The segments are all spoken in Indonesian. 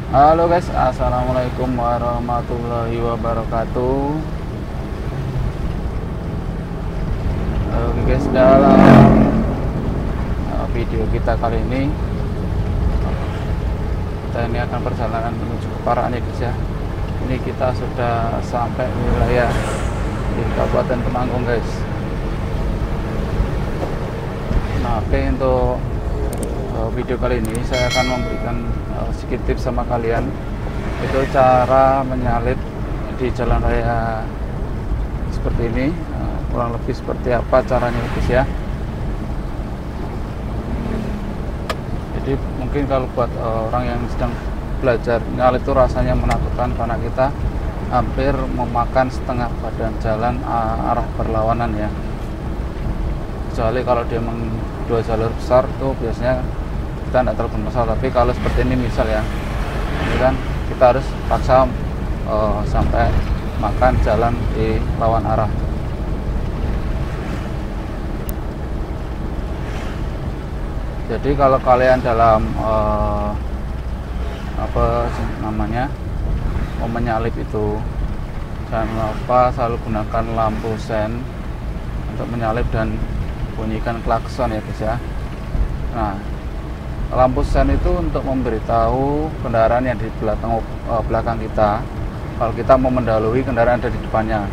Halo guys, assalamualaikum warahmatullahi wabarakatuh. Oke guys, dalam video kita kali ini kita ini akan perjalanan menuju ke Parakan ya guys ya. Ini kita sudah sampai wilayah di Kabupaten Temanggung guys. Nah, oke, untuk video kali ini saya akan memberikan sedikit tips sama kalian, itu cara menyalip di jalan raya seperti ini. Kurang lebih seperti apa caranya guys ya. Jadi mungkin kalau buat orang yang sedang belajar nyalip itu rasanya menakutkan, karena kita hampir memakan setengah badan jalan arah berlawanan ya. Kecuali kalau dia dua jalur besar tuh biasanya kita tidak terlalu bermasalah, tapi kalau seperti ini misal ya, ini kan kita harus paksa sampai makan jalan di lawan arah. Jadi kalau kalian dalam apa namanya mau menyalip itu, jangan lupa selalu gunakan lampu sen untuk menyalip dan bunyikan klakson ya guys ya. Nah, lampu sen itu untuk memberitahu kendaraan yang di belakang kita kalau kita mau mendahului kendaraan ada di depannya,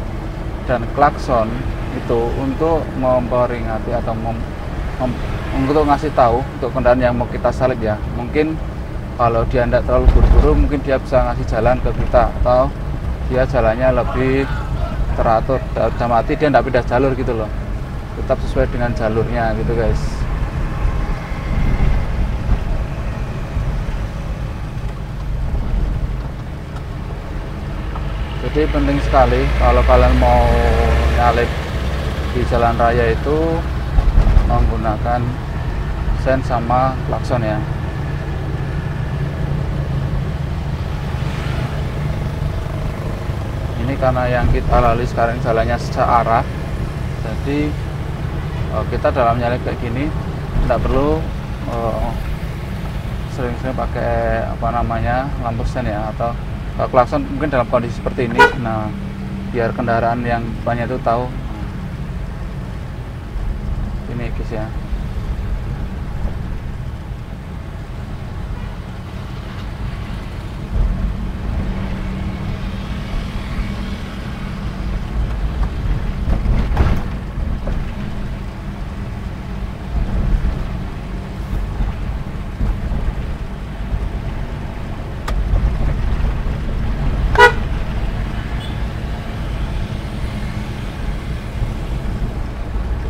dan klakson itu untuk memperingati atau untuk ngasih tahu untuk kendaraan yang mau kita salip ya. Mungkin kalau dia tidak terlalu buru-buru, mungkin dia bisa ngasih jalan ke kita, atau dia jalannya lebih teratur, dalam arti dia tidak pindah jalur gitu loh, tetap sesuai dengan jalurnya gitu guys. Jadi penting sekali kalau kalian mau nyalip di jalan raya itu menggunakan sen sama klakson ya. Ini karena yang kita lalui sekarang jalannya searah, jadi kita dalam nyalip kayak gini tidak perlu sering-sering pakai apa namanya lampu sen ya, atau klakson mungkin dalam kondisi seperti ini. Nah, biar kendaraan yang depannya itu tahu ini guys ya.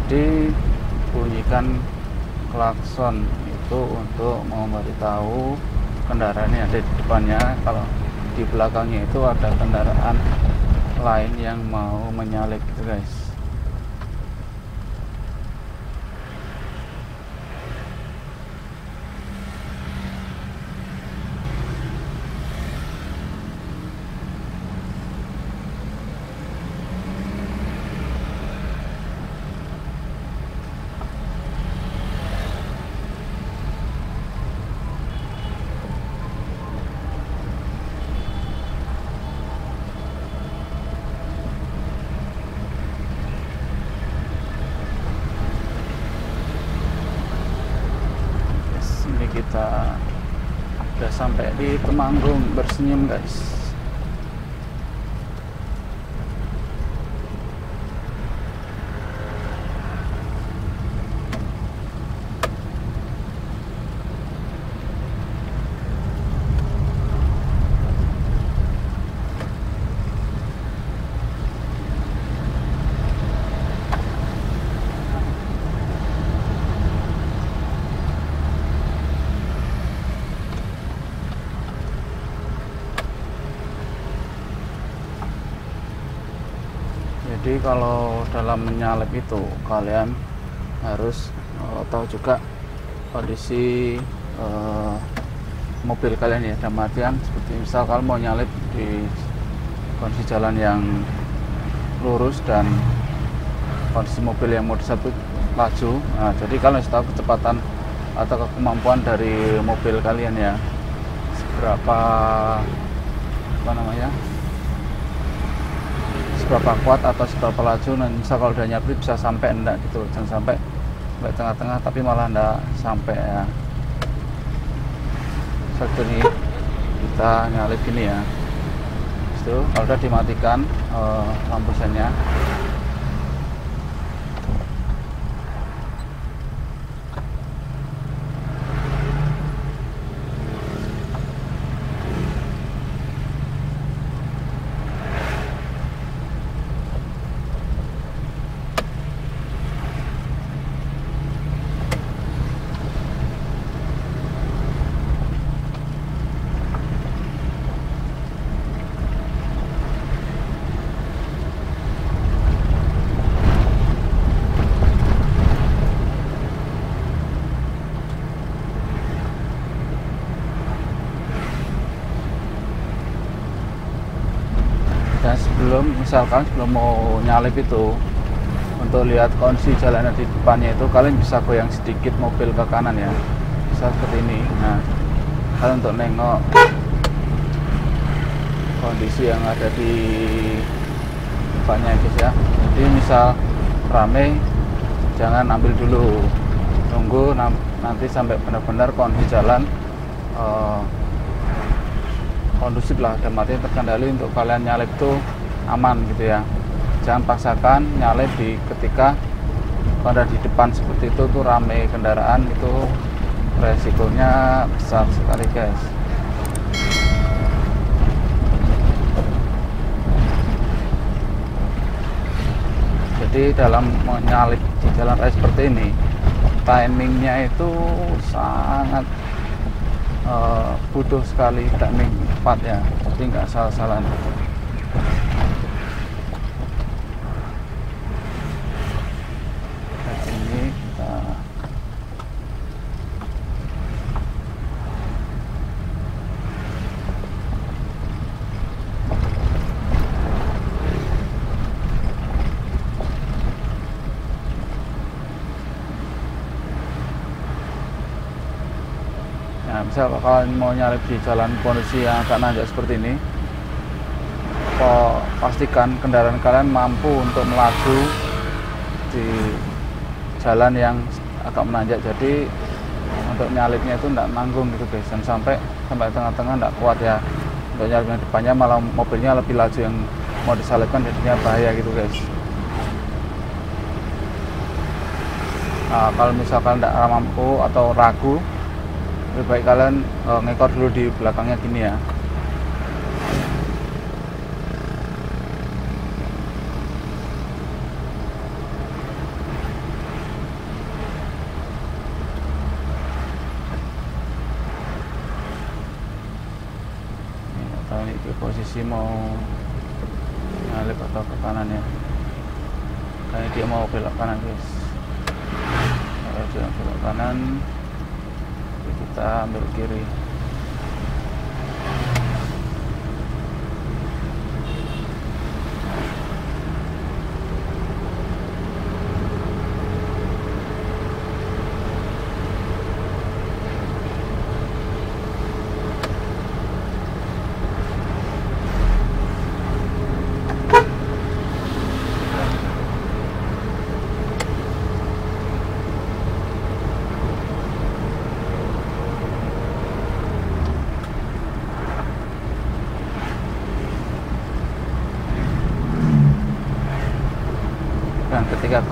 Jadi bunyikan klakson itu untuk memberitahu kendaraan yang ada di depannya kalau di belakangnya itu ada kendaraan lain yang mau menyalip gitu guys. Kita udah sampai di Temanggung. Bersenyum guys. Jadi kalau dalam menyalip itu kalian harus tahu juga kondisi mobil kalian ya, dalam artian seperti misal kalian mau nyalip di kondisi jalan yang lurus dan kondisi mobil yang mode 1 laju. Nah, jadi kalian harus tahu kecepatan atau kemampuan dari mobil kalian ya. berapa apa namanya, seberapa kuat atau seberapa laju. Dan misal kalau udah nyabrit bisa sampai enggak gitu, jangan sampai tengah-tengah tapi malah enggak sampai ya. Seperti kita nyalip gini ya, itu kalau udah dimatikan lampu sennya. Dan sebelum mau nyalip itu, untuk lihat kondisi jalanan di depannya itu, kalian bisa goyang sedikit mobil ke kanan ya, bisa seperti ini. Nah, kalian untuk nengok kondisi yang ada di depannya guys ya. Jadi misal rame, jangan ambil dulu, tunggu nanti sampai benar-benar kondisi jalan kondusif lah, dan mati terkendali untuk kalian nyalip tuh aman gitu ya. Jangan paksakan nyalip ketika pada di depan seperti itu tuh rame kendaraan, itu resikonya besar sekali guys. Jadi dalam menyalip di jalan raya seperti ini, timingnya itu sangat butuh sekali timing tepat ya, jadi nggak salah-salah. Ini kita nah, misal kalian mau nyalip di jalan kondisi yang agak nanjak seperti ini, pastikan kendaraan kalian mampu untuk melaju di jalan yang agak menanjak. Jadi untuk nyalipnya itu tidak nanggung gitu guys, dan sampai tengah-tengah tidak kuat ya. Untuk nyalipnya depannya malah mobilnya lebih laju, yang mau disalipkan jadinya bahaya gitu guys. Nah, kalau misalkan tidak mampu atau ragu, lebih baik kalian ngekor dulu di belakangnya gini ya. Ini di posisi mau nyalip atau ke kanan ya, kayak dia mau belok kanan guys. Kalau dia belok kanan, kita ambil kiri. Dan ketika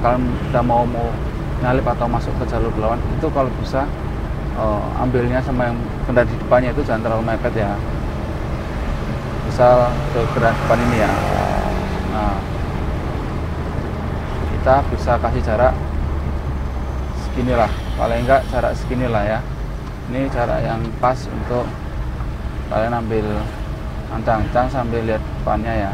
kalian udah mau nyalip atau masuk ke jalur berlawan, itu kalau bisa ambilnya sama yang kendaraan di depannya itu jangan terlalu mepet ya. Misal ke kendaraan depan ini ya, nah kita bisa kasih jarak seginilah, paling enggak jarak seginilah ya. Ini jarak yang pas untuk kalian ambil ancang-ancang sambil lihat depannya ya.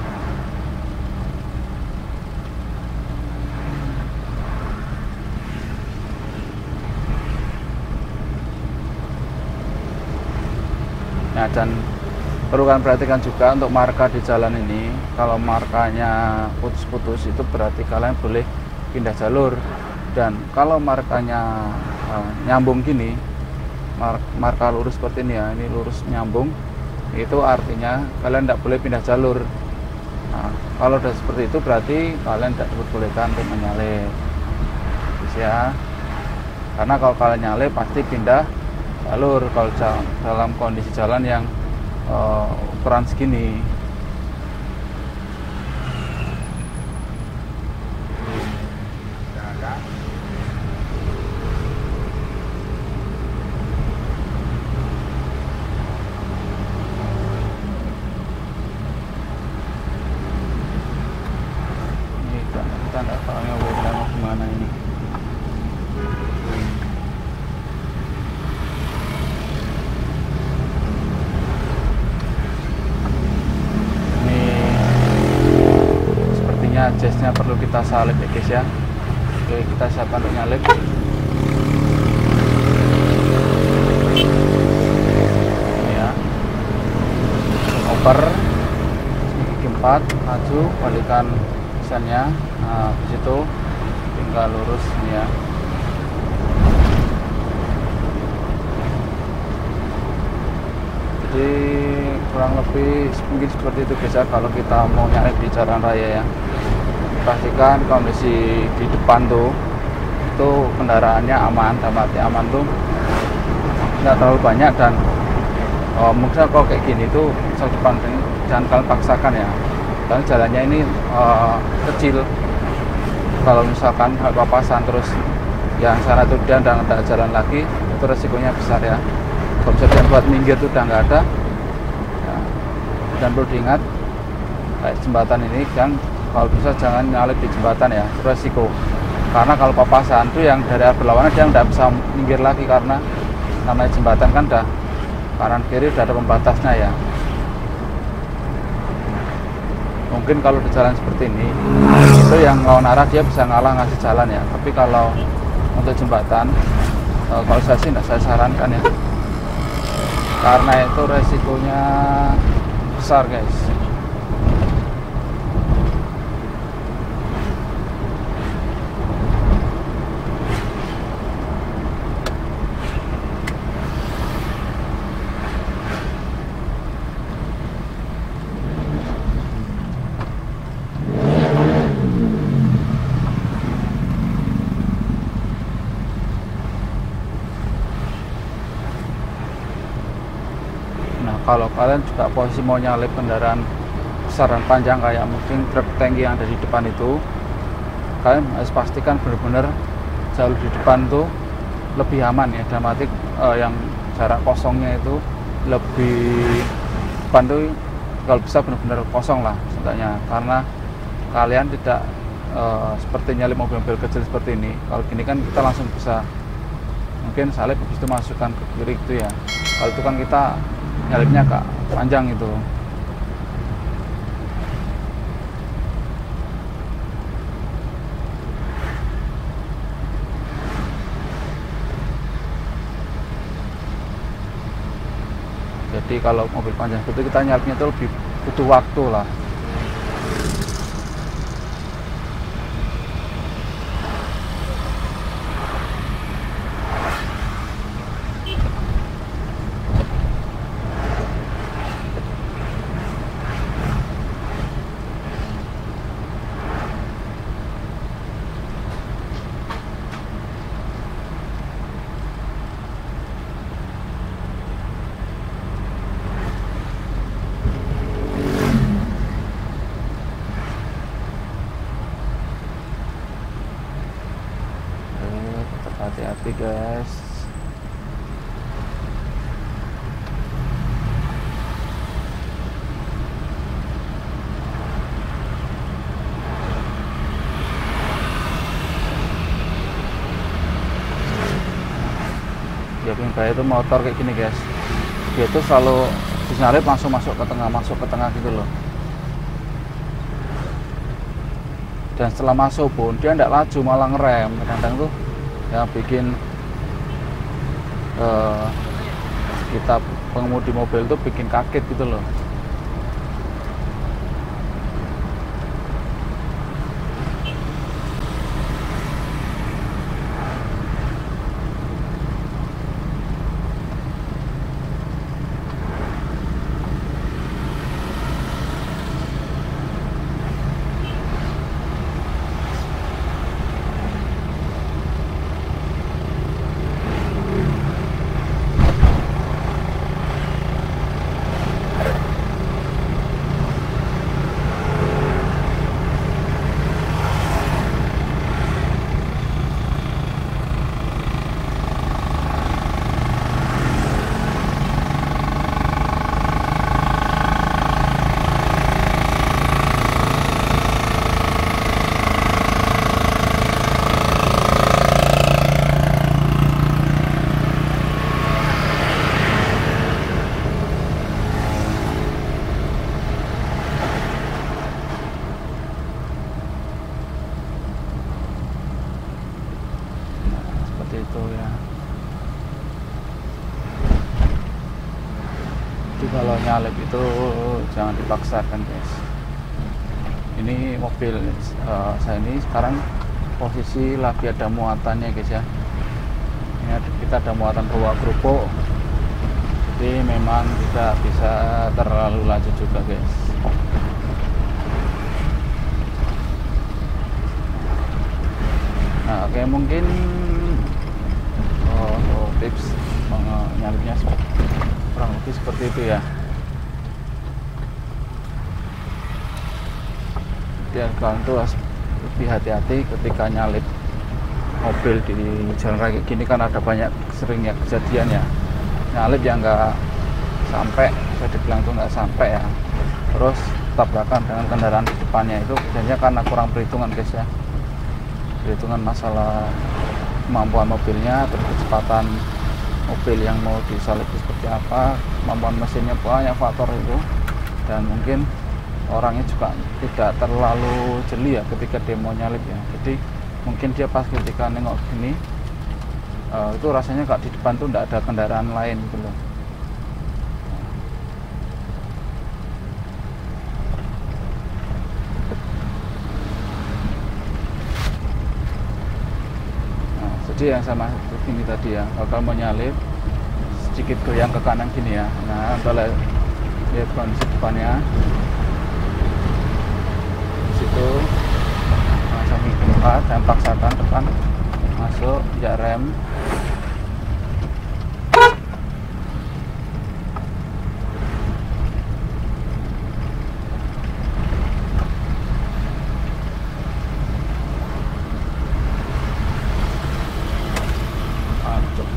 Nah, dan perlu kalian perhatikan juga untuk marka di jalan ini. Kalau markanya putus-putus itu berarti kalian boleh pindah jalur, dan kalau markanya nyambung gini marka lurus seperti ini ya, ini lurus nyambung, itu artinya kalian tidak boleh pindah jalur. Nah, kalau udah seperti itu berarti kalian tidak diperbolehkan untuk menyalip ya, karena kalau kalian nyalip pasti pindah jalur kalau dalam kondisi jalan yang ukuran segini. Kita nggak tahu mau kemana ini. Jasnya perlu kita salip ya guys ya. Oke, kita siapkan untuk nyalip. Ini ya, oper gigi 4 maju, balikan sennya. Nah, di situ tinggal lurus ini ya. Jadi kurang lebih mungkin seperti itu guys ya, kalau kita mau nyalip di jalan raya ya. Pastikan kondisi di depan tuh itu kendaraannya aman, dampaknya aman tuh tidak terlalu banyak, dan mungkin kalau kayak gini tuh misal depan ini jangan kalian paksakan ya, karena jalannya ini kecil. Kalau misalkan papasan terus yang sana tuh dia udah nggak ada jalan lagi, itu resikonya besar ya. Kalau misalnya buat minggir tuh udah nggak ada ya. Dan perlu diingat kayak jembatan ini kan, kalau bisa jangan nyalip di jembatan ya, resiko. Karena kalau papasan tuh yang dari arah berlawanan dia nggak bisa minggir lagi, karena namanya jembatan kan udah kanan kiri udah ada pembatasnya ya. Mungkin kalau di jalan seperti ini itu yang lawan arah dia bisa ngalah ngasih jalan ya. Tapi kalau untuk jembatan, kalau saya sih nggak saya sarankan ya, karena itu resikonya besar guys. Kalau kalian juga posisi mau nyalip kendaraan besar dan panjang kayak mungkin truk tangki yang ada di depan itu, kalian harus pastikan benar-benar jalur di depan tuh lebih aman ya, dramatik yang jarak kosongnya itu lebih depan tuh kalau bisa benar-benar kosong lah seenggaknya, karena kalian tidak seperti nyalip mobil-mobil kecil seperti ini. Kalau gini kan kita langsung bisa mungkin salip habis itu masukkan ke kiri gitu ya. Kalau itu kan kita nyalipnya agak panjang itu. Jadi kalau mobil panjang itu kita nyalipnya itu lebih butuh waktu lah. Hati-hati guys. Ya bahaya itu motor kayak gini guys, dia tuh selalu disalip langsung masuk ke tengah gitu loh. Dan setelah masuk pun dia tidak laju, malah ngerem. Kadang-kadang tuh ya bikin kita pengemudi mobil tuh bikin kaget gitu loh. Jadi kalau nyalip itu jangan dipaksakan guys. Ini mobil saya ini sekarang posisi lagi ada muatannya guys ya. Ini kita ada muatan bawa kerupuk, jadi memang tidak bisa terlalu laju juga guys. Nah oke, mungkin tips menyalipnya kurang lebih seperti itu ya. Biar kalian tuh lebih hati-hati ketika nyalip mobil di jalan raya gini, kan ada banyak seringnya kejadian ya, nyalip yang nggak sampai, bisa dibilang tuh nggak sampai ya, terus tabrakan dengan kendaraan di depannya. Itu biasanya karena kurang perhitungan guys ya, perhitungan masalah kemampuan mobilnya, terus kecepatan mobil yang mau disalip seperti apa, kemampuan mesinnya, banyak faktor itu. Dan mungkin orangnya juga tidak terlalu jeli ya ketika dia mau nyalip ya, jadi mungkin dia pas ketika nengok gini itu rasanya kak di depan tuh tidak ada kendaraan lain gitu loh. Nah, jadi yang sama begini tadi ya, kalau mau nyalip sedikit goyang ke kanan gini ya. Nah kalau lihat kondisi depannya di situ, samping tempat dan paksakan depan masuk, jak rem. Masuk.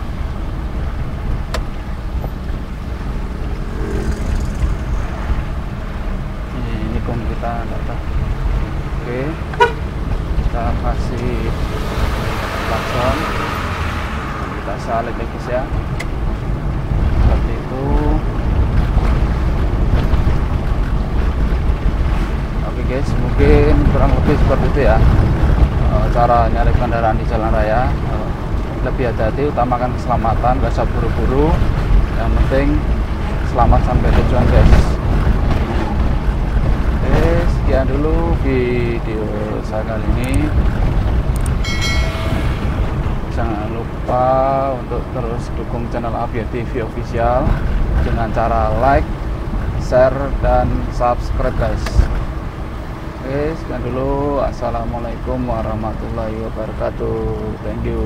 Ini kom kita datang. Oke, kita kasih klakson, kita salib ya guys ya, seperti itu. Oke guys, mungkin kurang lebih seperti itu ya cara nyalip kendaraan di jalan raya. Lebih hati-hati, utamakan keselamatan, gak usah buru-buru, yang penting selamat sampai tujuan guys. Sekian dulu video saya kali ini. Jangan lupa untuk terus dukung channel Avian TV Official dengan cara like, share, dan subscribe guys. Oke, sekian dulu. Assalamualaikum warahmatullahi wabarakatuh. Thank you.